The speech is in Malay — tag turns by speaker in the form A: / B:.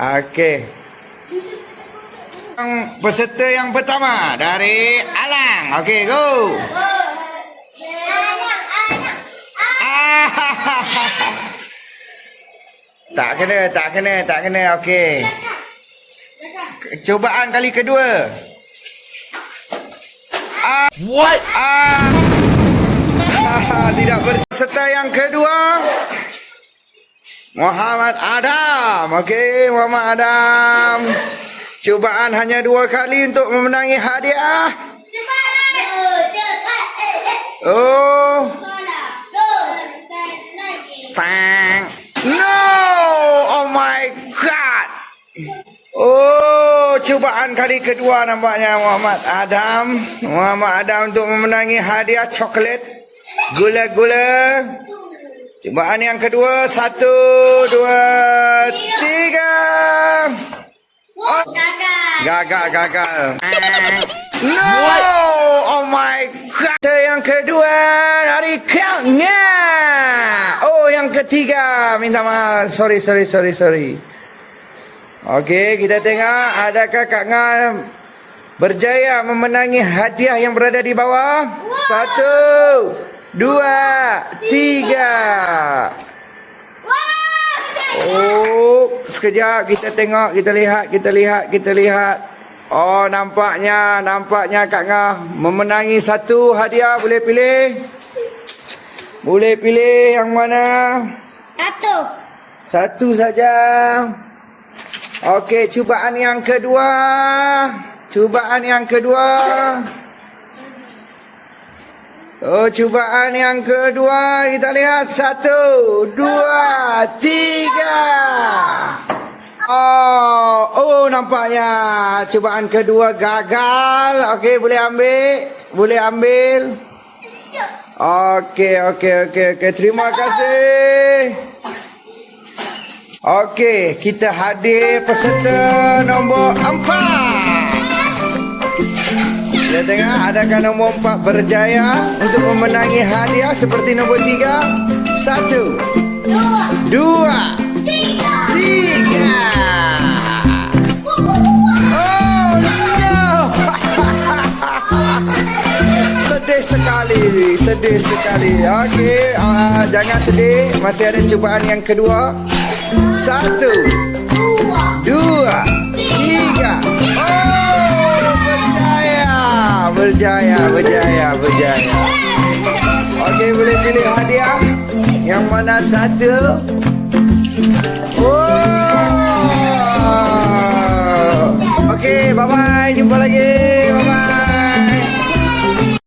A: Okey. Peserta yang pertama dari Alang. Okey, go. Tak kena. Okey. Cubaan kali kedua.
B: What?
A: Tidak peserta yang kedua. Muhammad Adam. Okey, Muhammad Adam. Cubaan hanya 2 kali untuk memenangi hadiah. Oh. Tang. No! Oh my God. Oh, cubaan kali kedua nampaknya Muhammad Adam untuk memenangi hadiah coklat gula-gula. Cubaan yang kedua, 1, 2, 3. Oh, gagal. No! Oh my God. Yang kedua dari Kangnya. Oh, yang ketiga. Minta maaf. Sorry. Okey, kita tengok adakah Kak Nga berjaya memenangi hadiah yang berada di bawah. 1, 2, 3. Oh, sekejap kita tengok, kita lihat. Oh, nampaknya Kak Nga memenangi 1 hadiah. Boleh pilih yang mana? 1 saja. Okey, cubaan yang kedua. Oh, cubaan yang kedua. Kita lihat 1, 2, 3. Oh, nampaknya cubaan kedua gagal. Okey, boleh ambil. Okey. Terima kasih. Okey, kita hadir peserta nombor 4. Kita tengok adakah nombor 4 berjaya untuk memenangi hadiah seperti nombor 3. 1, 2, 3. Oh, no. Sedih sekali. Okey, jangan sedih. Masih ada cubaan yang kedua. 1, 2, 3. Oh, berjaya. Okey, boleh pilih hadiah. Yang mana 1? Oh,